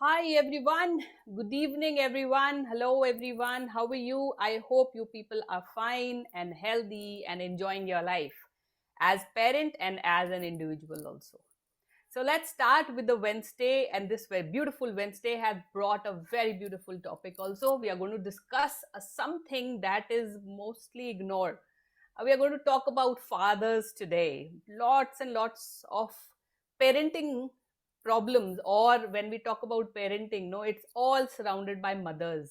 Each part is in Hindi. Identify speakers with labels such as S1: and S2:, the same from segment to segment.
S1: Hi everyone. Good evening everyone. Hello everyone. How are you? I hope you people are fine and healthy and enjoying your life as parent and as an individual also. So let's start with the Wednesday, and this very beautiful Wednesday has brought a very beautiful topic also. We are going to discuss something that is mostly ignored. We are going to talk about fathers today. Lots and lots of parenting problems, or when we talk about parenting, no, it's all surrounded by mothers.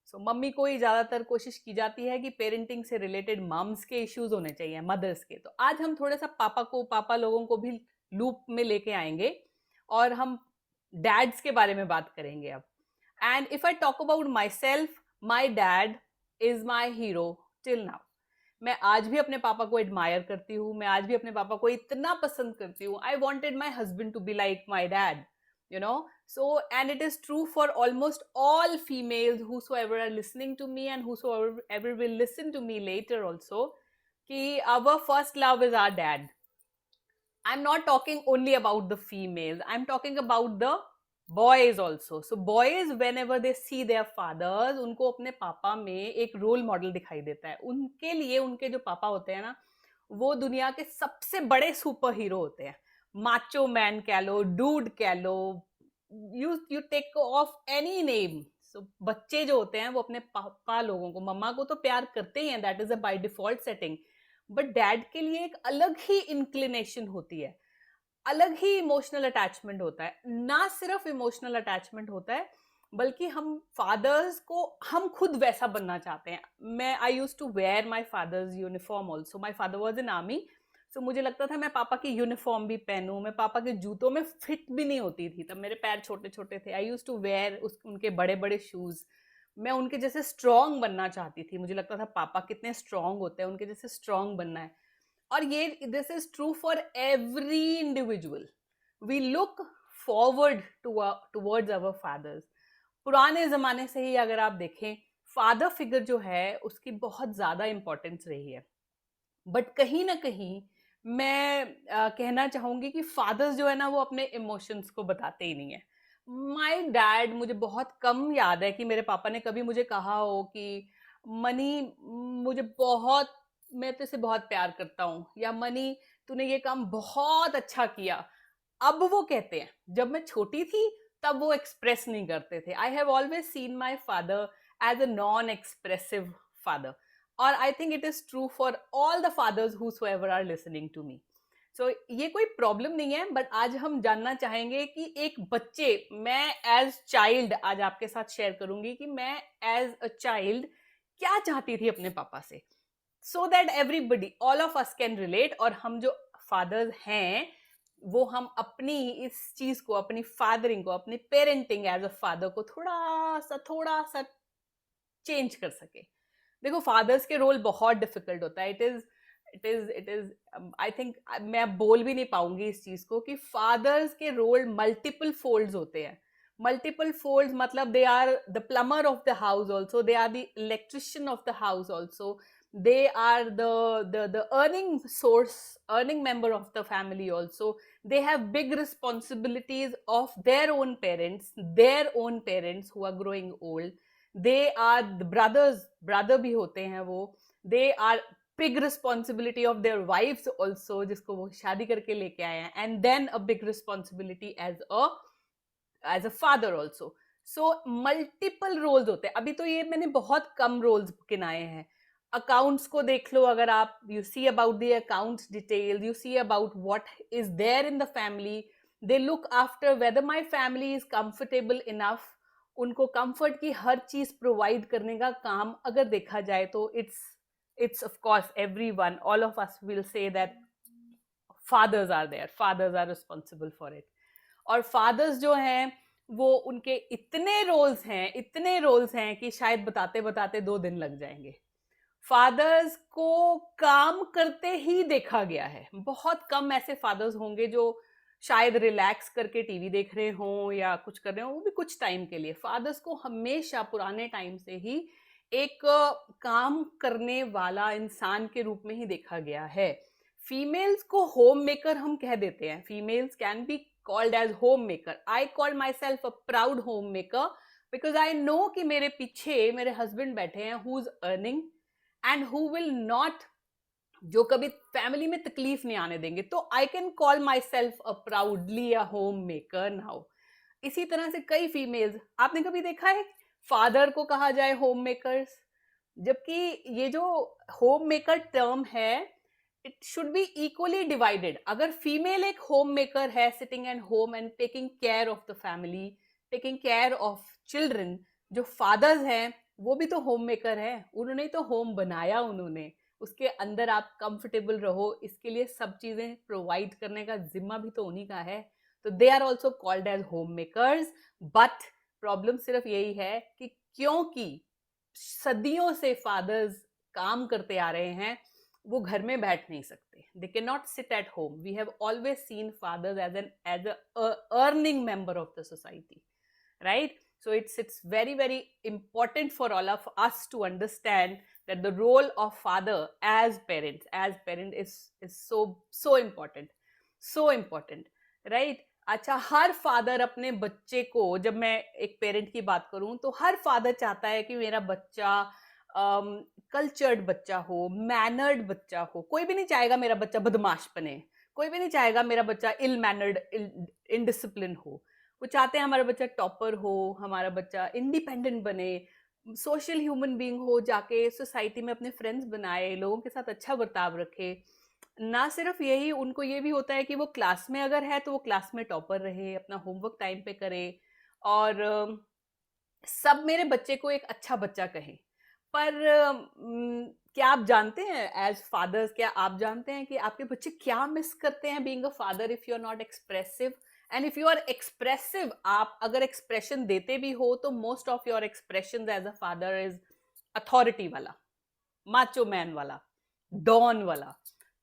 S1: So mummy को ही ज्यादातर कोशिश की जाती है कि पेरेंटिंग से रिलेटेड मम्स के इश्यूज होने चाहिए, मदर्स के। तो आज हम थोड़ा सा पापा लोगों को भी लूप में लेके आएंगे और हम डैड्स के बारे में बात करेंगे अब। And if I talk about my self, my dad is my hero till now. मैं आज भी अपने पापा को एडमायर करती हूँ, मैं आज भी अपने पापा को इतना पसंद करती हूँ। I wanted my husband to be like my dad, you know. So, and it is true for almost all females whosoever are listening to me and whosoever will listen to me later also, ki our first love is our dad. I'm not talking only about the females, I'm talking about the boys also. So boys, whenever they see their fathers, उनको अपने पापा में एक रोल मॉडल दिखाई देता है। उनके लिए उनके जो पापा होते हैं ना, वो दुनिया के सबसे बड़े सुपर हीरो होते हैं। माचो मैन कह लो, डूड कह लो, you take off any name. So बच्चे जो होते हैं वो अपने पापा लोगों को, मम्मा को तो प्यार करते ही हैं, that is a by default setting. But dad के लिए एक अलग ही इंक्लिनेशन होती है, अलग ही इमोशनल अटैचमेंट होता है। ना सिर्फ इमोशनल अटैचमेंट होता है, बल्कि हम फादर्स को हम खुद वैसा बनना चाहते हैं। मैं I use to wear my father's uniform also. My father was in army, so मुझे लगता था मैं पापा की यूनिफॉर्म भी पहनूं। मैं पापा के जूतों में फिट भी नहीं होती थी, तब मेरे पैर छोटे छोटे थे। आई यूज टू वेयर उनके बड़े बड़े शूज। मैं उनके जैसे स्ट्रांग बनना चाहती थी। मुझे लगता था पापा कितने स्ट्रांग होते हैं, उनके जैसे स्ट्रांग बनना है। और ये this is true for every individual. We look forward towards our fathers. पुराने जमाने से ही अगर आप देखें, फादर फिगर जो है उसकी बहुत ज्यादा इंपॉर्टेंस रही है। बट कहीं ना कहीं मैं कहना चाहूंगी कि फादर्स जो है ना, वो अपने इमोशंस को बताते ही नहीं है। माई डैड, मुझे बहुत कम याद है कि मेरे पापा ने कभी मुझे कहा हो कि मनी, मुझे बहुत, मैं तुझसे बहुत प्यार करता हूँ, या मनी तूने ये काम बहुत अच्छा किया। अब वो कहते हैं, जब मैं छोटी थी तब वो एक्सप्रेस नहीं करते थे। I have always seen my father as a non expressive father, और I think it is true for all the fathers whosoever are listening to me. So ये कोई प्रॉब्लम नहीं है। बट आज हम जानना चाहेंगे कि एक बच्चे, मैं एज चाइल्ड आज आपके साथ शेयर करूंगी कि मैं एज अ चाइल्ड क्या चाहती थी अपने पापा से, so that everybody, all of us can relate. और हम जो फादर्स हैं, वो हम अपनी इस चीज को, अपनी फादरिंग को, अपनी पेरेंटिंग एज अ फादर को थोड़ा सा चेंज कर सके। देखो, फादर्स के रोल बहुत डिफिकल्ट होता है। इट इज आई थिंक, मैं बोल भी नहीं पाऊंगी इस चीज को, कि फादर्स के रोल मल्टीपल फोल्ड्स होते हैं। मल्टीपल फोल्ड्स मतलब they are the plumber of the house also, they are the electrician of the house also, they are the earning source, earning member of the family also. They have big responsibilities of their own parents who are growing old. They are the brother भी होते हैं वो। they are big responsibility of their wives also, जिसको वो शादी करके लेके आए हैं, and then a big responsibility as a father also. So multiple roles होते हैं। अभी तो ये मैंने बहुत कम roles गिनाए हैं। अकाउंट्स को देख लो अगर आप, you see about the accounts detail, you see about what is there in the family. They look after whether my family is comfortable enough. उनको कंफर्ट की हर चीज प्रोवाइड करने का काम अगर देखा जाए तो it's of course everyone, all of us will say that fathers are there, fathers are responsible for it. और फादर्स जो हैं, वो उनके इतने रोल्स हैं कि शायद बताते बताते 2 दिन लग जाएंगे। फादर्स को काम करते ही देखा गया है। बहुत कम ऐसे फादर्स होंगे जो शायद रिलैक्स करके टीवी देख रहे हों या कुछ कर रहे हों, वो भी कुछ टाइम के लिए। फादर्स को हमेशा पुराने टाइम से ही एक काम करने वाला इंसान के रूप में ही देखा गया है। फीमेल्स को होम मेकर हम कह देते हैं। Females can be called as homemaker. I call myself a proud homemaker because I know कि मेरे पीछे मेरे husband बैठे हैं who's earning and who will not, जो कभी फैमिली में तकलीफ नहीं आने देंगे. तो I can call my self a proudly a home maker now. इसी तरह से कई फीमेल्स, आपने कभी देखा है फादर को कहा जाए होम मेकर्स, जबकि ये जो होम मेकर टर्म है it should be equally divided. अगर फीमेल एक होम मेकर है sitting at home and taking care of the family, taking care of children, जो फादर्स हैं वो भी तो होम मेकर है, उन्होंने तो होम बनाया, उन्होंने उसके अंदर आप कंफर्टेबल रहो, इसके लिए सब चीजें प्रोवाइड करने का जिम्मा भी तो उन्हीं का है. तो they are also called as home makers. But problem सिर्फ यही है कि क्योंकि सदियों से फादर्स काम करते आ रहे हैं, वो घर में बैठ नहीं सकते. They can not sit at home. We have always seen fathers as a earning member of the society, right? So it's very very important for all of us to understand that the role of father as parent is so important, right? अच्छा, हर फादर अपने बच्चे को, जब मैं एक पेरेंट की बात करूं तो हर फादर चाहता है कि मेरा बच्चा कल्चर्ड बच्चा हो, मैनर्ड बच्चा हो. कोई भी नहीं चाहेगा मेरा बच्चा बदमाश बने, कोई भी नहीं चाहेगा मेरा बच्चा इल मैनर्ड, इनडिसिप्लिन हो. वो चाहते हैं हमारा बच्चा टॉपर हो, हमारा बच्चा इंडिपेंडेंट बने, सोशल ह्यूमन बीइंग हो, जाके सोसाइटी में अपने फ्रेंड्स बनाए, लोगों के साथ अच्छा बर्ताव रखे. ना सिर्फ यही, उनको ये भी होता है कि वो क्लास में अगर है तो वो क्लास में टॉपर रहे, अपना होमवर्क टाइम पे करे, और सब मेरे बच्चे को एक अच्छा बच्चा कहें. पर क्या आप जानते हैं एज फादर्स, क्या आप जानते हैं कि आपके बच्चे क्या मिस करते हैं being a father if you are not expressive? And if you are expressive, आप अगर एक्सप्रेशन देते भी हो तो most of your expression as a father is authority वाला, माचो मैन वाला, डॉन वाला.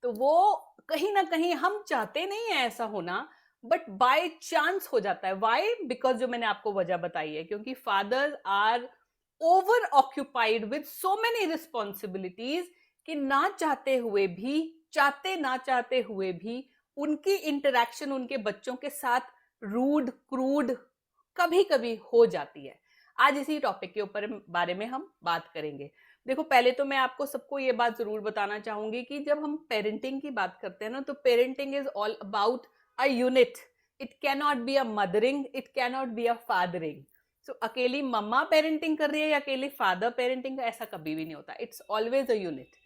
S1: तो वो कहीं ना कहीं हम चाहते नहीं है ऐसा होना, बट बाय चांस हो जाता है. वाई? बिकॉज जो मैंने आपको वजह बताई है, क्योंकि fathers are over occupied with so many responsibilities कि ना चाहते हुए भी, ना चाहते हुए भी उनकी इंटरेक्शन उनके बच्चों के साथ रूड, क्रूड कभी कभी हो जाती है. आज इसी टॉपिक के ऊपर बारे में हम बात करेंगे. देखो, पहले तो मैं आपको सबको ये बात जरूर बताना चाहूंगी कि जब हम पेरेंटिंग की बात करते हैं ना, तो parenting is all about a unit. It can not be a mothering, it can not be a fathering. So अकेली मम्मा पेरेंटिंग कर रही है या अकेले फादर पेरेंटिंग, ऐसा कभी भी नहीं होता. It's always a unit.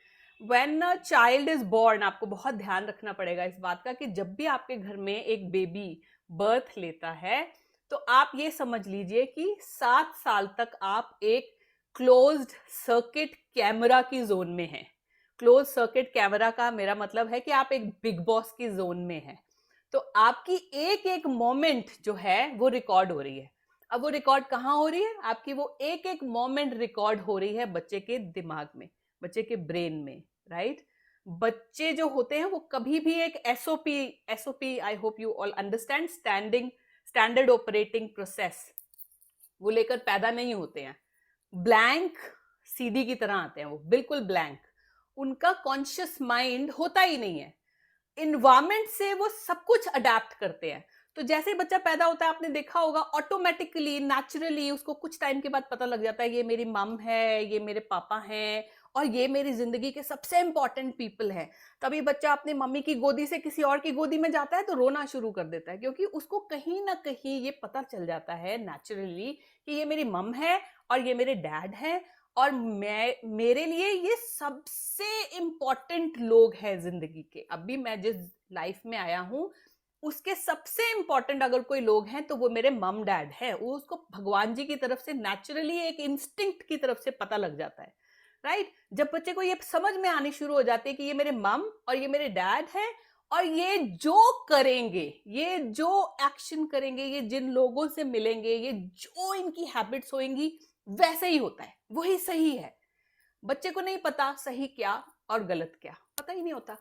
S1: When a child is born, आपको बहुत ध्यान रखना पड़ेगा इस बात का कि जब भी आपके घर में एक बेबी बर्थ लेता है, तो आप ये समझ लीजिए कि 7 साल तक आप एक क्लोज्ड सर्किट कैमरा की जोन में हैं. क्लोज सर्किट कैमरा का मेरा मतलब है कि आप एक बिग बॉस की जोन में हैं. तो आपकी एक एक मोमेंट जो है वो रिकॉर्ड हो रही है. अब वो रिकॉर्ड कहाँ हो रही है? आपकी वो एक एक मोमेंट रिकॉर्ड हो रही है बच्चे के दिमाग में, बच्चे के ब्रेन में, राइट? बच्चे जो होते हैं वो कभी भी एक SOP, I hope you all understand, standard operating process, वो लेकर पैदा नहीं होते हैं. ब्लैंक सीडी की तरह आते हैं, वो बिल्कुल ब्लैंक. उनका कॉन्शियस माइंड होता ही नहीं है. इन्वायरमेंट से वो सब कुछ अडेप्ट करते हैं. तो जैसे बच्चा पैदा होता है, आपने देखा होगा ऑटोमेटिकली, नेचुरली उसको कुछ टाइम के बाद पता लग जाता है ये मेरी मम है, ये मेरे पापा हैं, और ये मेरी जिंदगी के सबसे इंपॉर्टेंट पीपल हैं. तभी बच्चा अपनी मम्मी की गोदी से किसी और की गोदी में जाता है तो रोना शुरू कर देता है, क्योंकि उसको कहीं ना कहीं ये पता चल जाता है नेचुरली कि ये मेरी मम है और ये मेरे डैड हैं, और मेरे लिए ये सबसे इंपॉर्टेंट लोग हैं जिंदगी के. अभी मैं जिस लाइफ में आया हूं उसके सबसे इंपॉर्टेंट अगर कोई लोग हैं तो वो मेरे मम डैड है. वो उसको भगवान जी की तरफ से नेचुरली एक इंस्टिंक्ट की तरफ से पता लग जाता है, राइट? जब बच्चे को ये समझ में आनी शुरू हो जाती है कि ये मेरे मम और ये मेरे डैड हैं, और ये जो करेंगे, ये जो एक्शन करेंगे, ये जिन लोगों से मिलेंगे, ये जो इनकी हैबिट्स होंगी, वैसे ही होता है, वही सही है. बच्चे को नहीं पता सही क्या और गलत क्या, पता ही नहीं होता.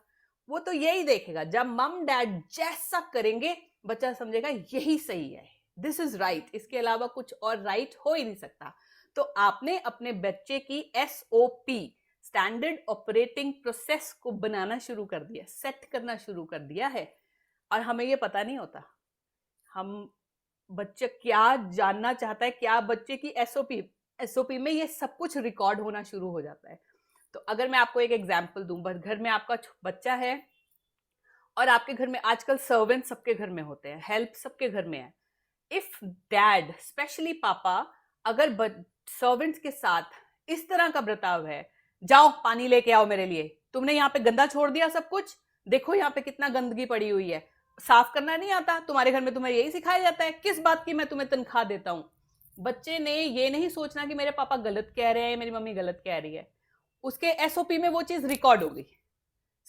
S1: वो तो यही देखेगा, जब मम डैड जैसा करेंगे बच्चा समझेगा यही सही है, दिस इज राइट, इसके अलावा कुछ और राइट हो ही नहीं सकता. तो आपने अपने बच्चे की एसओपी, स्टैंडर्ड ऑपरेटिंग प्रोसेस को बनाना शुरू कर दिया, सेट करना शुरू कर दिया है, और हमें ये पता नहीं होता. हम बच्चा क्या जानना चाहता है, क्या बच्चे की एसओपी में ये सब कुछ रिकॉर्ड होना शुरू हो जाता है। तो अगर मैं आपको एक एग्जांपल दूं, बस घर में आपका बच्चा है और आपके घर में आजकल सर्वेंट सबके घर में होते हैं, हेल्प सबके घर में है। इफ डैड, स्पेशली पापा, अगर सर्वेंट्स के साथ इस तरह का बर्ताव है, जाओ पानी लेके आओ मेरे लिए, तुमने यहाँ पे गंदा छोड़ दिया सब कुछ, देखो यहाँ पे कितना गंदगी पड़ी हुई है, साफ करना नहीं आता तुम्हारे घर में, तुम्हें यही सिखाया जाता है, किस बात की मैं तुम्हें तनख्वाह देता हूं। बच्चे ने ये नहीं सोचना कि मेरे पापा गलत कह रहे हैं, मेरी मम्मी गलत कह रही है, उसके एसओपी में वो चीज रिकॉर्ड हो गई।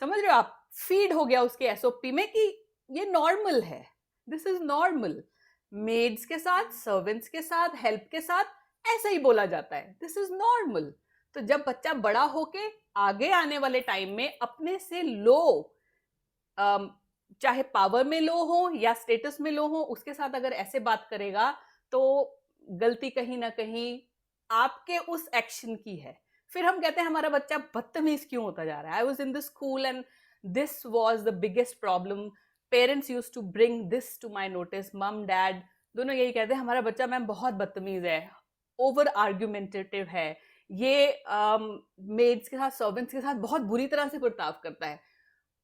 S1: समझ रहे हो आप? फीड हो गया उसके एसओपी में कि ये नॉर्मल है, दिस इज नॉर्मल। मेड्स के साथ, सर्वेंट्स के साथ, हेल्प के साथ ऐसा ही बोला जाता है, दिस इज नॉर्मल। तो जब बच्चा बड़ा होके आगे आने वाले टाइम में अपने से लो, चाहे पावर में लो हो या स्टेटस में लो हो, उसके साथ अगर ऐसे बात करेगा तो गलती कहीं ना कहीं आपके उस एक्शन की है। फिर हम कहते हैं हमारा बच्चा बदतमीज क्यों होता जा रहा है। I was in the school and this was the biggest problem. Parents use to bring this to my notice, mum dad दोनों यही कहते हैं हमारा बच्चा मैम बहुत बदतमीज है, ओवर आर्ग्यूमेंटेटिव है, ये मेड्स के साथ, सर्वेंट्स के साथ बहुत बुरी तरह से बर्ताव करता है।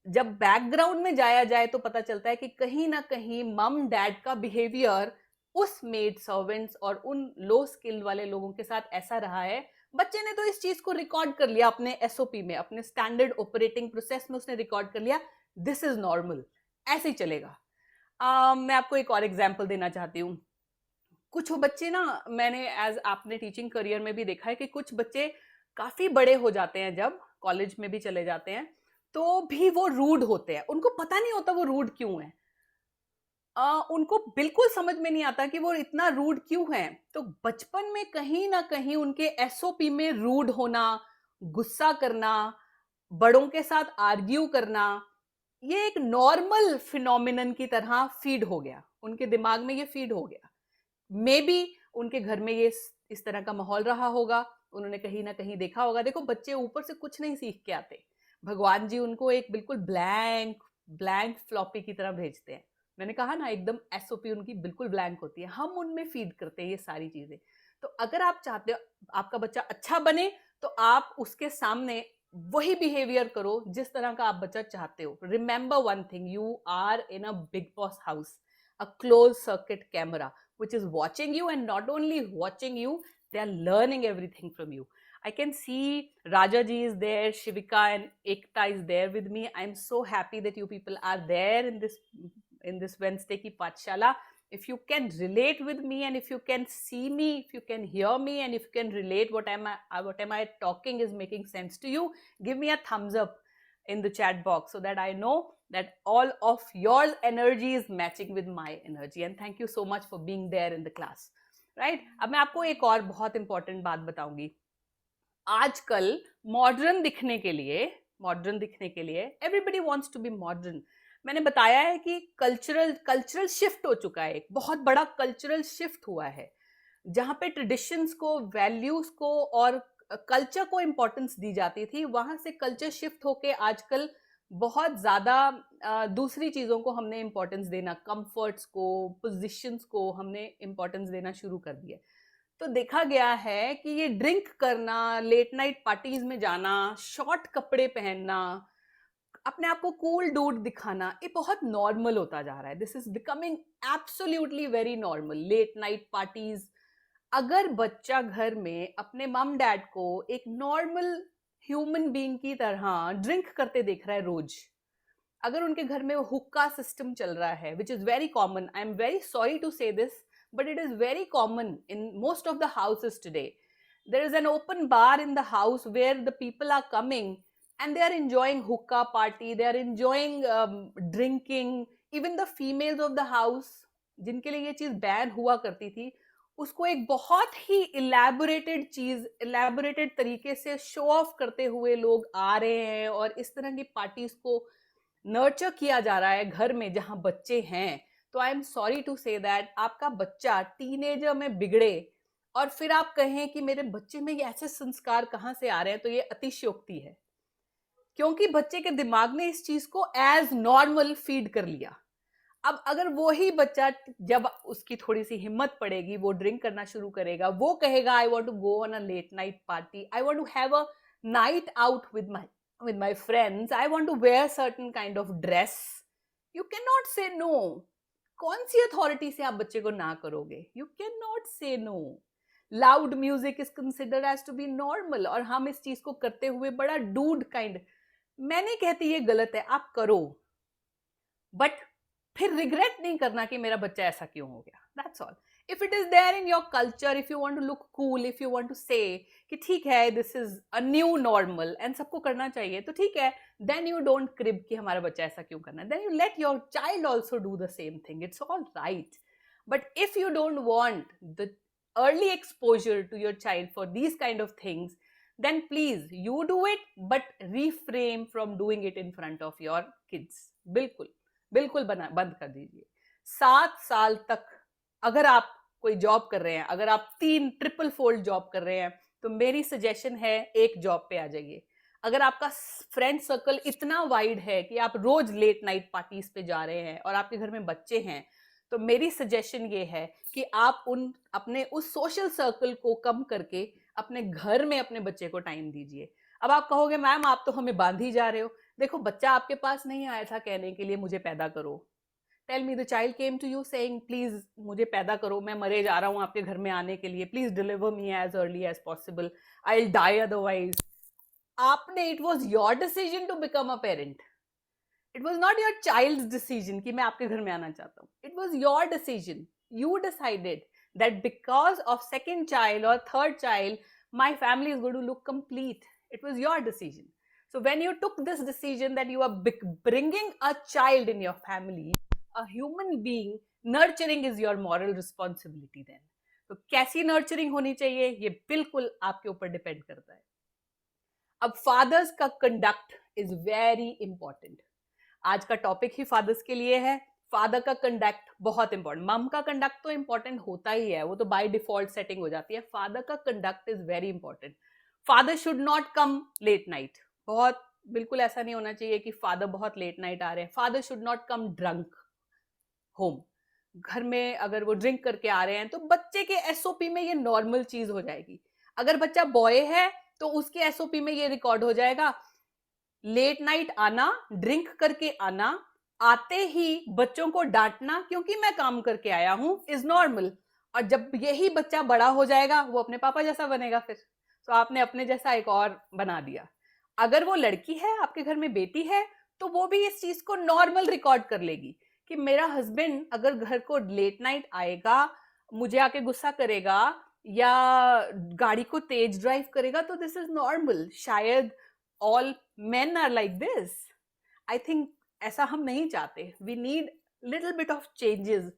S1: जब बैकग्राउंड में जाया जाए तो पता चलता है कि कहीं ना कहीं मम डैड का बिहेवियर उस मेड, सर्वेंट्स और उन लो स्किल्ड वाले लोगों के साथ ऐसा रहा है। बच्चे ने तो इस चीज को रिकॉर्ड कर लिया अपने एसओपी में, अपने स्टैंडर्ड ऑपरेटिंग प्रोसेस में उसने रिकॉर्ड कर लिया, दिस इज नॉर्मल, ऐसे ही चलेगा। मैं आपको एक और एग्जाम्पल देना चाहती हूँ। कुछ बच्चे ना, मैंने एज आपने टीचिंग करियर में भी देखा है कि कुछ बच्चे काफी बड़े हो जाते हैं, जब कॉलेज में भी चले जाते हैं तो भी वो रूड होते हैं, उनको पता नहीं होता वो रूड क्यों है। उनको बिल्कुल समझ में नहीं आता कि वो इतना रूड क्यों है। तो बचपन में कहीं ना कहीं उनके एसओपी में रूड होना, गुस्सा करना, बड़ों के साथ आर्ग्यू करना, ये एक नॉर्मल फिनोमिनन की तरह फीड हो गया उनके दिमाग में, ये फीड हो गया। मे बी उनके घर में ये इस तरह का माहौल रहा होगा, उन्होंने कहीं ना कहीं देखा होगा। देखो बच्चे ऊपर से कुछ नहीं सीख के आते, भगवान जी उनको एक बिल्कुल ब्लैंक ब्लैंक फ्लॉपी की तरह भेजते हैं। मैंने कहा ना एकदम एसओपी उनकी बिल्कुल ब्लैंक होती है, हम उनमें फीड करते हैं ये सारी चीजें। तो अगर आप चाहते हो आपका बच्चा अच्छा बने तो आप उसके सामने वही बिहेवियर करो जिस तरह का आप बच्चा चाहते हो। Remember one thing, you are in a Bigg Boss house, a closed circuit camera which is watching you, and not only watching you, they are learning everything from you. I can see Raja ji is there, Shivika and Ekta is there with me. I'm so happy that you people are there in this Wednesday ki Pathshala. If you can relate with me, and if you can see me, if you can hear me, and if you can relate what am I talking is making sense to you, give me a thumbs up in the chat box so that I know that all of your energy is matching with my energy, and thank you so much for being there in the class, right? अब मैं आपको एक और बहुत इंपॉर्टेंट बात बताऊंगी। आजकल मॉडर्न दिखने के लिए everybody wants to be modern. मैंने बताया है कि कल्चरल शिफ्ट हो चुका है, एक बहुत बड़ा कल्चरल शिफ्ट हुआ है, जहां पे ट्रेडिशंस को, वैल्यूज को और कल्चर को इंपॉर्टेंस दी जाती थी, वहां से कल्चर शिफ्ट होके आजकल बहुत ज्यादा दूसरी चीजों को हमने इंपॉर्टेंस देना, कंफर्ट्स को, पोजीशंस को हमने इंपॉर्टेंस देना शुरू कर दिया। तो देखा गया है कि ये ड्रिंक करना, लेट नाइट पार्टीज में जाना, शॉर्ट कपड़े पहनना, अपने आप को कूल डूड दिखाना, ये बहुत नॉर्मल होता जा रहा है। This is becoming absolutely very normal, late night parties. अगर बच्चा घर में अपने मम डैड को एक नॉर्मल ह्यूमन बीइंग की तरह ड्रिंक करते देख रहा है रोज, अगर उनके घर में हुक्का सिस्टम चल रहा है, which is very common, I am very sorry to say this, but it is very common in most of the houses today. There is an open bar in the house where the people are coming and they are enjoying hookah party, they are enjoying drinking. Even the females of the house, जिनके लिए ये चीज बैन हुआ करती थी, उसको एक बहुत ही इलेबोरेटेड तरीके से शो ऑफ करते हुए लोग आ रहे हैं, और इस तरह की पार्टीज को नर्चर किया जा रहा है घर में जहां बच्चे हैं। तो I am sorry to say that आपका बच्चा टीनेजर में बिगड़े और फिर आप कहें कि मेरे बच्चे में ये ऐसे संस्कार कहां से आ रहे हैं, तो ये अतिशयोक्ति है, क्योंकि बच्चे के दिमाग ने इस चीज को एज नॉर्मल फीड कर लिया। अब अगर वो ही बच्चा जब उसकी थोड़ी सी हिम्मत पड़ेगी, वो ड्रिंक करना शुरू करेगा, वो कहेगा I want to go on a late night party, I want to have a night out with my friends, I want to wear certain kind of dress, you cannot say no. कौन सी अथॉरिटी से आप बच्चे को ना करोगे? You can not say no. Loud music is considered as to be normal, और हम इस चीज को करते हुए बड़ा डूड काइंड. मैं नहीं कहती ये गलत है, आप करो, बट फिर रिग्रेट नहीं करना कि मेरा बच्चा ऐसा क्यों हो गया. That's all. If it is there in your culture, if you want to look cool, if you want to say कि ठीक है this is a new normal and सबको करना चाहिए, तो ठीक है, देन यू डोंट क्रिब कि हमारा बच्चा ऐसा क्यों करना है. Then you let your child also do the same thing. It's all right. But if you don't want the early exposure to your child for these kind of things, then please you do it, but refrain from doing it in front of your kids. बिल्कुल बिल्कुल बंद कर दीजिए. 7 साल तक अगर आप कोई जॉब कर रहे हैं, अगर आप 3 ट्रिपल फोल्ड जॉब कर रहे हैं, तो मेरी सजेशन है एक जॉब पे आ जाइए. अगर आपका फ्रेंड सर्कल इतना वाइड है कि आप रोज लेट नाइट पार्टीज पे जा रहे हैं और आपके घर में बच्चे हैं, तो मेरी सजेशन ये है कि आप अपने उस सोशल सर्कल को कम करके अपने घर में अपने बच्चे को टाइम दीजिए. अब आप कहोगे मैम आप तो हमें बांध ही जा रहे हो. देखो, बच्चा आपके पास नहीं आया था कहने के लिए मुझे पैदा करो. Tell me the child came to you saying please मुझे पैदा करो, मैं मरे जा रहा हूं आपके घर में आने के लिए, please deliver me as early as possible, I will die otherwise. आपने, it was your decision to become a parent. It was not your child decision कि मैं आपके घर में आना चाहता हूँ. It was your decision. You decided that because of second child और third child my family is going to look complete. It was your decision. So when you took this decision that you are bringing a child in your family, a human being, nurturing is your moral responsibility then. तो कैसी nurturing होनी चाहिए ये बिल्कुल आपके ऊपर डिपेंड करता है. अब फादर्स का कंडक्ट इज वेरी इंपॉर्टेंट. आज का टॉपिक ही फादर्स के लिए है. फादर का कंडक्ट बहुत इंपॉर्टेंट. मम का कंडक्ट तो इंपॉर्टेंट होता ही है, वो तो बाय डिफॉल्ट सेटिंग हो जाती है. फादर का conduct is very important. Father should not come late night. बहुत बिल्कुल ऐसा नहीं होना चाहिए कि फादर बहुत लेट नाइट आ रहे हैं. Father should not come drunk home. घर में अगर वो ड्रिंक करके आ रहे हैं तो बच्चे के एसओपी में ये नॉर्मल चीज हो जाएगी. अगर बच्चा बॉय है तो उसके एसओपी में ये रिकॉर्ड हो जाएगा, लेट नाइट आना, ड्रिंक करके आना, आते ही बच्चों को डांटना क्योंकि मैं काम करके आया हूं इज नॉर्मल. और जब यही बच्चा बड़ा हो जाएगा वो अपने पापा जैसा बनेगा फिर. तो आपने अपने जैसा एक और बना दिया. अगर वो लड़की है, आपके घर में बेटी है, तो वो भी इस चीज को नॉर्मल रिकॉर्ड कर लेगी कि मेरा हस्बैंड अगर घर को लेट नाइट आएगा, मुझे आके गुस्सा करेगा या गाड़ी को तेज ड्राइव करेगा, तो दिस इज नॉर्मल. शायद all men are like this. I think ऐसा हम नहीं चाहते. We need little bit of changes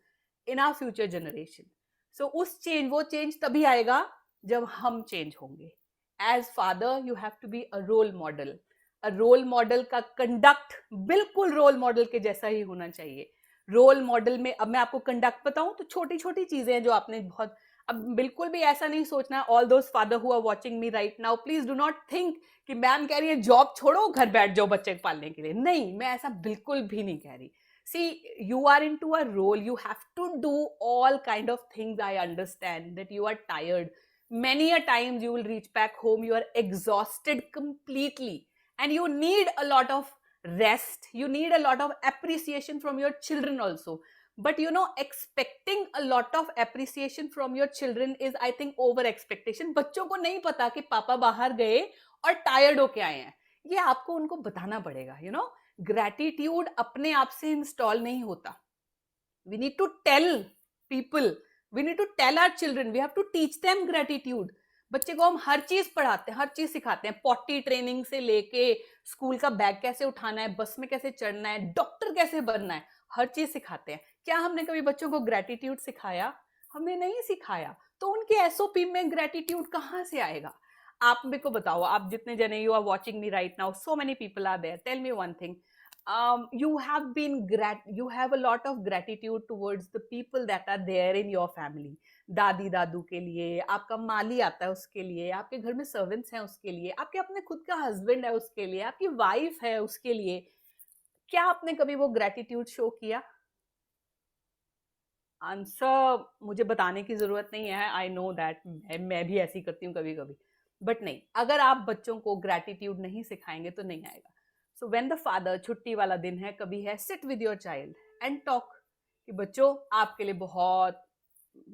S1: in our future generation. So वो चेंज तभी आएगा जब हम चेंज होंगे. As father you have to be a role model. A role model का कंडक्ट बिल्कुल रोल मॉडल के जैसा ही होना चाहिए. रोल मॉडल में अब मैं आपको कंडक्ट बताऊं तो छोटी छोटी चीजें हैं जो आपने बहुत, अब बिल्कुल भी ऐसा नहीं सोचना. All those father who are watching me right now, please do not think कि मैम कह रही है जॉब छोड़ो घर बैठ जाओ बच्चे पालने के लिए. नहीं, मैं ऐसा बिल्कुल भी नहीं कह रही. See, you are into a role, you have to do all kind of things. I understand that you are tired. Many a times you will reach back home, you are exhausted completely and you need a lot of rest. You need a lot of appreciation from your children also. But you know, expecting a lot of appreciation from your children is, I think, over expectation. बच्चों को नहीं पता कि पापा बाहर गए और टायर्ड होके आए हैं. ये आपको उनको बताना पड़ेगा. You know, ग्रैटिट्यूड अपने आप से इंस्टॉल नहीं होता. We need to tell people, we need to tell our children, we have to teach them gratitude. बच्चे को हम हर चीज पढ़ाते हैं, हर चीज सिखाते हैं. पॉटी ट्रेनिंग से लेके स्कूल का बैग कैसे उठाना है, बस में कैसे चढ़ना है, डॉक्टर कैसे बनना है, हर चीज सिखाते हैं. क्या हमने कभी बच्चों को ग्रैटिट्यूड सिखाया? हमने नहीं सिखाया. तो उनके एसओपी में ग्रैटिट्यूड कहां से आएगा? आप मेरे को बताओ, आप जितने जने you are watching me right now, so many people are there. Tell me one thing. You have a lot of gratitude towards the people that are there in your family. दादी दादू के लिए, आपका माली आता है उसके लिए, आपके घर में सर्वेंट्स हैं उसके लिए, आपके अपने खुद का हस्बैंड है उसके लिए, आपकी वाइफ है उसके लिए. क्या आपने कभी वो ग्रैटिट्यूड शो किया? आंसर मुझे बताने की जरूरत नहीं है, आई नो दैट मैं भी ऐसी करती हूँ कभी कभी, बट नहीं, अगर आप बच्चों को ग्रैटिट्यूड नहीं सिखाएंगे तो नहीं आएगा. सो व्हेन द फादर, छुट्टी वाला दिन है, कभी है, seat with your child and talk कि बच्चों आपके लिए बहुत,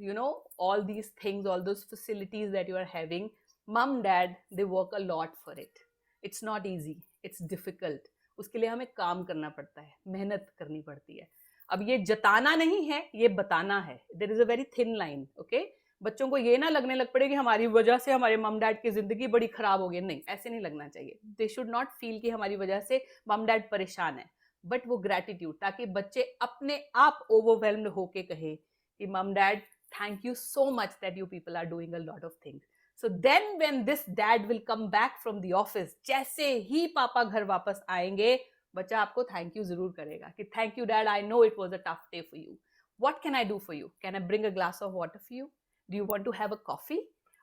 S1: you know, all these things, all those facilities that you are having, mom dad they work a lot for it. It's not easy, it's difficult. उसके लिए हमें काम करना पड़ता है, मेहनत करनी पड़ती है. अब ये जताना नहीं है, ये बताना है. There is a very thin line. Okay, बच्चों को ये ना लगने लग पड़े कि हमारी वजह से हमारे मम डैड की जिंदगी बड़ी खराब हो गई. नहीं, ऐसे नहीं लगना चाहिए. दे शुड नॉट फील कि हमारी वजह से मम डैड परेशान है, बट वो ग्रेटिट्यूड, ताकि बच्चे अपने आप ओवरवेल्म्ड होके कहे कि मम dad, thank you so much that you people are doing a lot of things. So then when this dad will come back from the office, जैसे ही पापा घर वापस आएंगे, बच्चा आपको थैंक यू जरूर करेगा कि thank you dad, I know it was a tough day for you. What can I do for you? Can I bring a glass of water for you? Do you want to have a coffee?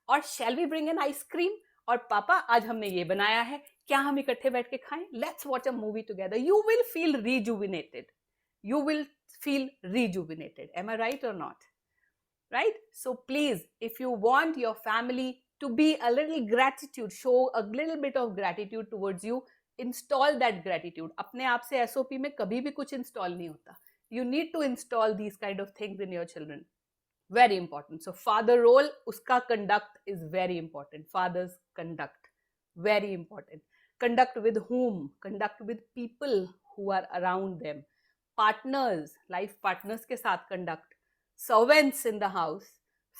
S1: Or shall we bring an ice cream? और पापा आज हमने ये बनाया है, क्या हम इकट्ठे बैठ के खाएं? Let's watch a movie together. You will feel rejuvenated. You will feel rejuvenated. Am I right or not? Right? So please, if you want your family to be a little gratitude, show a little bit of gratitude towards you, install that gratitude. अपने आप से SOP में कभी भी कुछ install नहीं होता. You need to install these kind of things in your children. Very important. So father role, उसका conduct is very important. Father's conduct, very important. Conduct with whom? Conduct with people who are around them. Partners, life partners के साथ conduct. Servants in the house,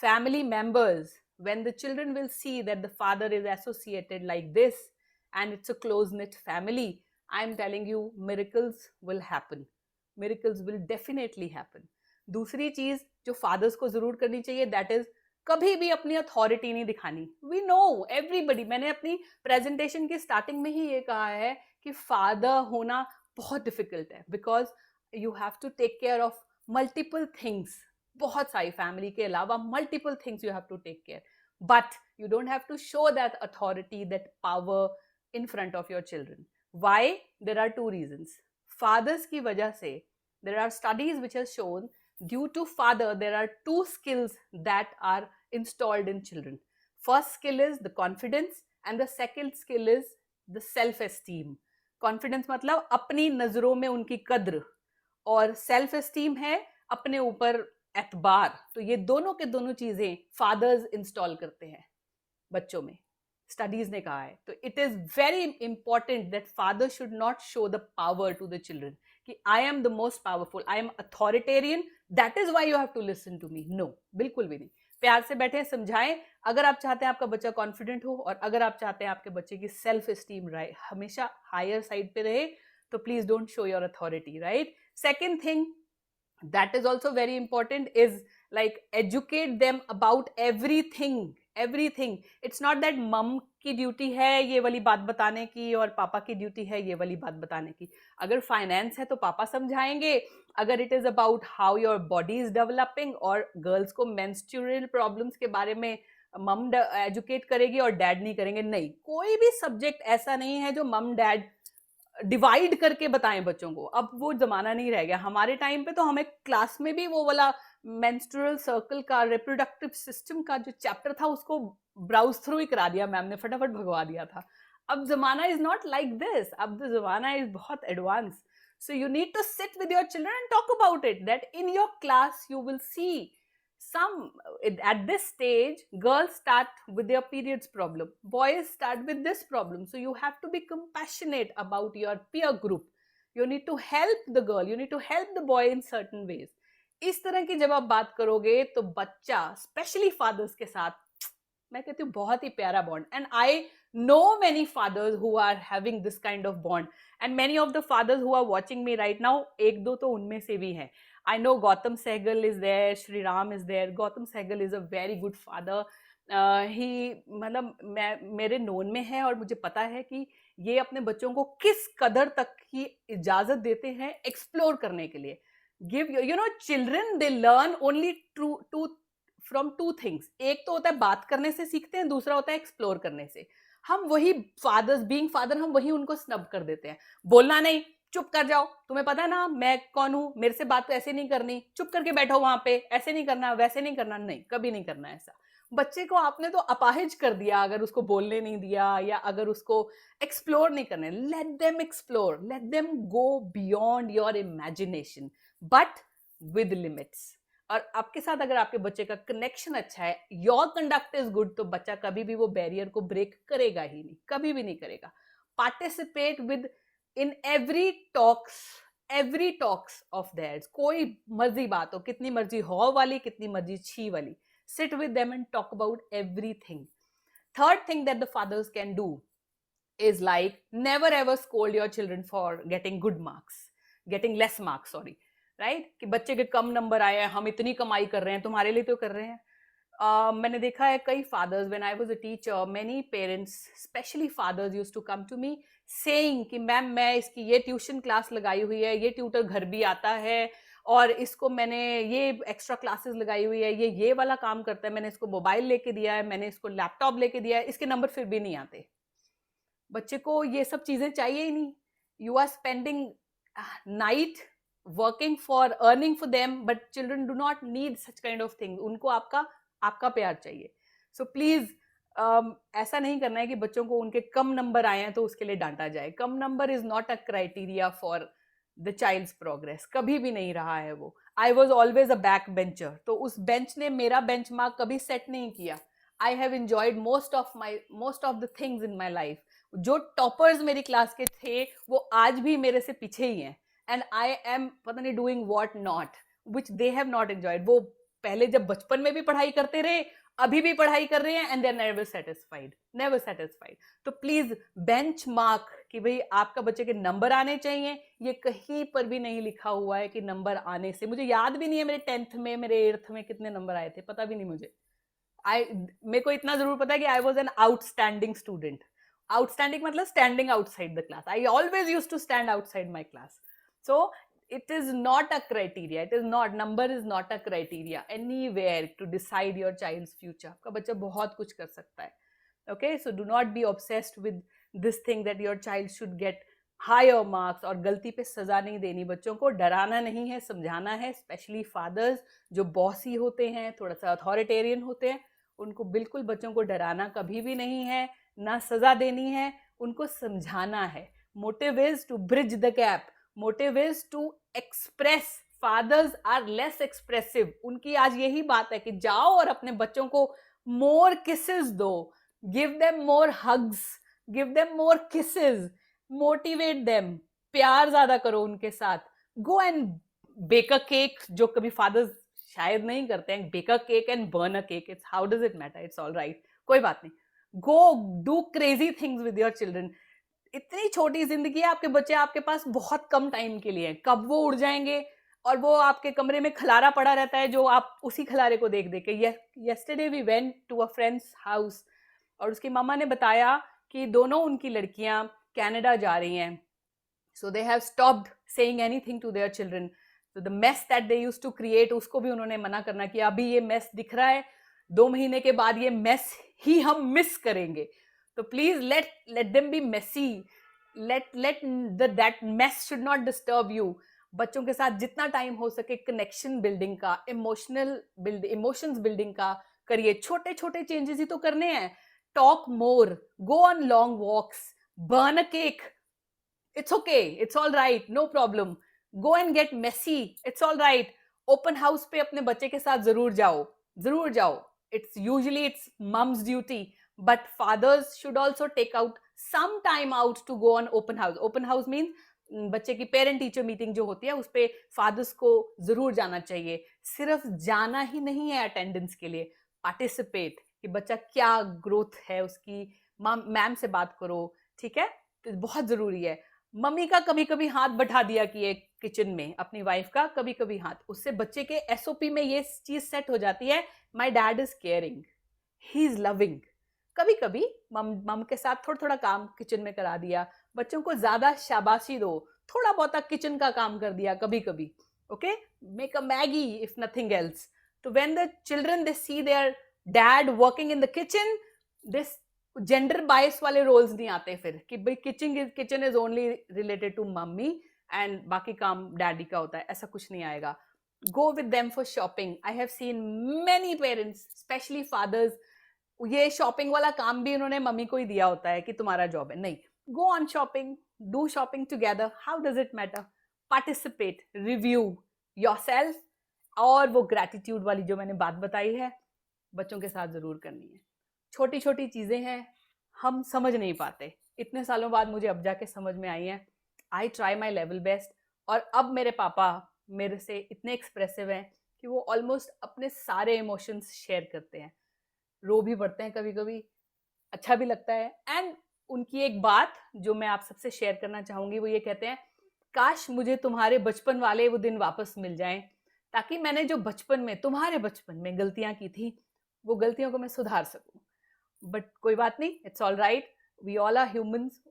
S1: family members. When the children will see that the father is associated like this and it's a close-knit family, I'm telling you, miracles will happen. Miracles will definitely happen. दूसरी चीज जो फादर्स को जरूर करनी चाहिए, दैट इज कभी भी अपनी अथॉरिटी नहीं दिखानी. वी नो एवरीबडी, मैंने अपनी प्रेजेंटेशन की स्टार्टिंग में ही ये कहा है कि फादर होना बहुत डिफिकल्ट है, because you have to take care of multiple things. बहुत सारी फैमिली के अलावा multiple things you have to take care, but you don't have to show that authority, that power in front of your children. Why? There are two reasons. Fathers की वजह से, there are studies which have shown, due to father there are two skills that are installed in children. First skill is the confidence and the second skill is the self esteem. Confidence मतलब अपनी नजरों में उनकी कद्र, और self esteem है अपने ऊपर एतबार. तो ये दोनों के दोनों चीजें फादर्स इंस्टॉल करते हैं बच्चों में, स्टडीज ने कहा है. तो it is very important that father should not show the power to the children कि I am the most powerful, I am authoritarian, that is why you have to listen to me. No, बिल्कुल भी नहीं. प्यार से बैठे समझाएं. अगर आप चाहते हैं आपका बच्चा कॉन्फिडेंट हो, और अगर आप चाहते हैं आपके बच्चे की सेल्फ एस्टीम हमेशा हायर साइड पे रहे, तो please don't show your authority. Right? Second thing that is also very important is like educate them about everything. It's not that mom की ड्यूटी है ये वाली बात बताने की और पापा की ड्यूटी है ये वाली बात बताने की. अगर फाइनेंस है तो पापा समझाएंगे, अगर it is about how your body is developing, और गर्ल्स को मेंस्ट्रुअल प्रॉब्लम्स के बारे में मम एजुकेट करेगी और डैड नहीं करेंगे. नहीं, कोई भी सब्जेक्ट ऐसा नहीं है जो मम डैड डिवाइड करके बताएं बच्चों को. अब वो जमाना नहीं रह गया. हमारे टाइम पे तो हमें क्लास में भी वो वाला मेंस्ट्रुअल सर्कल का, रिप्रोडक्टिव सिस्टम का जो चैप्टर था, उसको ब्राउज थ्रू ही करा दिया मैम ने, फटाफट भगवा दिया था. अब जमाना इज नॉट लाइक दिस. अब द जमाना इज बहुत advance. So you need to sit with your children and talk about it, that in your class you will see some, at this stage girls start with their periods problem, boys start with this problem. So you have to be compassionate about your peer group. You need to help the girl, you need to help the boy in certain ways. इस तरह की जब आप बात करोगे तो बच्चा, स्पेशली फादर्स के साथ, मैं कहती हूँ बहुत ही प्यारा bond. And I know many fathers who are having this kind of bond, and many of the fathers who are watching me right now, एक दो तो उनमें से भी हैं. I know Gautam Sehgal is there, Shri Ram is there. Gautam Sehgal is a very good father. He मतलब मेरे नोन में है और मुझे पता है कि ये अपने बच्चों को किस कदर तक की इजाजत देते हैं एक्सप्लोर करने के लिए. Give you know children, they learn only from two things. एक तो होता है बात करने से सीखते हैं, दूसरा होता है एक्सप्लोर करने से. हम वही फादर्स, बीइंग फादर, हम वही उनको स्नब कर देते हैं. बोलना नहीं, चुप कर जाओ, तुम्हें पता है ना मैं कौन हूं, मेरे से बात तो ऐसे नहीं करनी, चुप करके बैठो वहां पे, ऐसे नहीं करना, वैसे नहीं करना, नहीं कभी नहीं करना ऐसा। बच्चे को आपने तो अपाहिज कर दिया अगर उसको बोलने नहीं दिया या अगर उसको एक्सप्लोर नहीं करने। Let them explore, let them go beyond your imagination, but with limits. और आपके साथ अगर आपके बच्चे का कनेक्शन अच्छा है, योर कंडक्ट इज गुड, तो बच्चा कभी भी वो बैरियर को ब्रेक करेगा ही नहीं, कभी भी नहीं करेगा। Participate with in every talks of theirs, कोई मर्जी बात हो, कितनी मर्जी हॉ वाली, कितनी मर्जी छी वाली, sit with them and talk about everything. Third thing that the fathers can do is like never ever scold your children for getting good marks, getting less marks, sorry, right? कि बच्चे के कम नंबर आए हैं, हम इतनी कमाई कर रहे हैं, तुम्हारे लिए तो कर रहे हैं। मैंने देखा है कई fathers, when I was a teacher, many parents specially fathers used to come to me saying कि मैम मैं इसकी ये ट्यूशन क्लास लगाई हुई है, ये ट्यूटर घर भी आता है, और इसको मैंने ये एक्स्ट्रा क्लासेस लगाई हुई है, ये वाला काम करता है, मैंने इसको मोबाइल लेके दिया है, मैंने इसको लैपटॉप लेके दिया है, इसके नंबर फिर भी नहीं आते। बच्चे को ये सब चीजें चाहिए ही नहीं। You are spending night working for earning for them, but children do not need such kind of thing. उनको आपका प्यार चाहिए। सो प्लीज ऐसा नहीं करना है कि बच्चों को उनके कम नंबर आए हैं तो उसके लिए डांटा जाए। कम number is not a criteria for the child's progress, कभी भी नहीं रहा है वो। I was always a back bencher, तो उस बेंच ने मेरा बेंच मार्क कभी सेट नहीं किया। I have enjoyed most of the things in my life. जो टॉपर्स मेरी क्लास के थे वो आज भी मेरे से पीछे ही हैं, एंड आई एम पता नहीं doing what not which they have not enjoyed. वो पहले जब बचपन में भी पढ़ाई करते रहे, अभी भी पढ़ाई कर रहे हैं, and they are never satisfied. तो प्लीज बेंच मार्क कि भाई आपका बच्चे के नंबर आने चाहिए, ये कहीं पर भी नहीं लिखा हुआ है कि नंबर आने से। मुझे याद भी नहीं है मेरे 10th में, मेरे 8th में कितने नंबर आए थे, पता भी नहीं मुझे। मेरे को इतना जरूर पता है कि I was an outstanding student. Outstanding मतलब standing outside the class. I always use to stand outside my class. So it is not a criteria, number is not a criteria anywhere to decide your child's future. आपका बच्चा बहुत कुछ कर सकता है। Okay, so do not be obsessed with this thing that your child should get higher marks, और गलती पे सजा नहीं देनी। बच्चों को डराना नहीं है, समझाना है। स्पेशली फादर्स जो बॉसी होते हैं, थोड़ा सा अथॉरिटेरियन होते हैं, उनको बिल्कुल बच्चों को डराना कभी भी नहीं है, ना सजा देनी है, उनको समझाना है। Motive is to bridge the gap, motive is to express. Fathers are less expressive. उनकी आज यही बात है कि जाओ और अपने बच्चों को मोर किसेस दो, give them more hugs, give them more kisses, motivate them, प्यार ज्यादा करो उनके साथ। Go and bake a cake, जो कभी फादर्स शायद नहीं करते हैं, bake a cake and burn a cake. It's how does it matter, it's all right, कोई बात नहीं। Go do crazy things with your children. इतनी छोटी जिंदगी है, आपके बच्चे आपके पास बहुत कम टाइम के लिए हैं, कब वो उड़ जाएंगे और वो आपके कमरे में खलारा पड़ा रहता है जो आप उसी खलारे को देख देख के। Yesterday we went to a friend's house, और उसकी मामा ने बताया कि दोनों उनकी लड़कियां कनाडा जा रही हैं। So they have stopped saying anything to their children. तो the mess that they used to create, उसको भी उन्होंने मना करना कि अभी ये मेस दिख रहा है, 2 महीने के बाद ये मेस ही हम मिस करेंगे। तो please let them be messy, that mess should not disturb you। बच्चों के साथ जितना टाइम हो सके कनेक्शन बिल्डिंग का, इमोशंस बिल्डिंग का करिए। छोटे छोटे चेंजेस ही तो करने हैं। Talk more, go on long walks, burn a cake, it's okay, it's all right, no problem. Go and get messy, it's all right. Open house पे अपने बच्चे के साथ जरूर जाओ। It's mom's duty, but fathers should also take out some time out to go on open house. Open house means बच्चे की पेरेंट टीचर मीटिंग जो होती है उस पे फादर्स को जरूर जाना चाहिए। सिर्फ जाना ही नहीं है अटेंडेंस के लिए, पार्टिसिपेट, कि बच्चा क्या ग्रोथ है उसकी, मैम से बात करो, ठीक है, तो बहुत जरूरी है। मम्मी का कभी कभी हाथ बैठा दिया कि एक किचन में, अपनी वाइफ का कभी कभी हाथ, उससे बच्चे के एसओपी में ये चीज सेट हो जाती है, my dad is caring, he is loving. कभी कभी मम के साथ थोड़ा थोड़ा काम किचन में करा दिया, बच्चों को ज्यादा शाबाशी दो, थोड़ा बहुत किचन का काम कर दिया कभी कभी, okay, make a Maggi if nothing else. तो when the children they see their dad working in the kitchen, this gender bias वाले रोल्स नहीं आते फिर कि भाई kitchen is only related to mummy, and बाकी काम डैडी का होता है, ऐसा कुछ नहीं आएगा. Go with them for shopping. I have seen many parents, specially fathers, ये शॉपिंग वाला काम भी उन्होंने मम्मी को ही दिया होता है कि तुम्हारा जॉब है. नहीं, go on shopping, do shopping together. How does it matter? Participate, review yourself. और वो ग्रैटिट्यूड वाली जो मैंने बात बताई है, बच्चों के साथ जरूर करनी है. छोटी छोटी चीजें हैं, हम समझ नहीं पाते. इतने सालों बाद मुझे अब जाके समझ में आई है. I try my level best. और अब मेरे पापा मेरे से इतने एक्सप्रेसिव हैं कि वो ऑलमोस्ट अपने सारे इमोशंस शेयर करते हैं. रो भी पड़ते हैं कभी कभी, अच्छा भी लगता है. एंड उनकी एक बात जो मैं आप सबसे शेयर करना चाहूंगी, वो ये कहते हैं, काश मुझे तुम्हारे बचपन वाले वो दिन वापस मिल जाएं, ताकि मैंने जो बचपन में, तुम्हारे बचपन में गलतियां की थी, वो गलतियों को मैं सुधार सकूं. बट कोई बात नहीं, it's all right, we all are humans.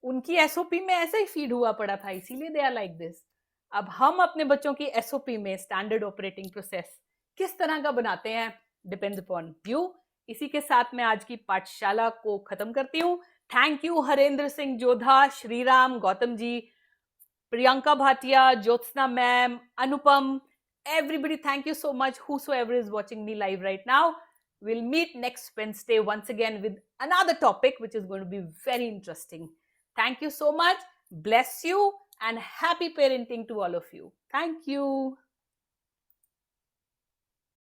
S1: उनकी एसओपी में ऐसा ही फीड हुआ पड़ा था, इसीलिए दे आर लाइक दिस. अब हम अपने बच्चों की एसओपी में, स्टैंडर्ड ऑपरेटिंग प्रोसेस, किस तरह का बनाते हैं, डिपेंड्स अपॉन यू. इसी के साथ मैं आज की पाठशाला को खत्म करती हूँ. Thank you Harendra Singh Jodha, Shriram, Gautam ji, Priyanka Bhatia, Jyotsna ma'am, Anupam, everybody. Thank you so much, whosoever is watching me live right now. We'll meet next Wednesday once again with another topic which is going to be very interesting. Thank you so much. Bless you and happy parenting to all of you. Thank you.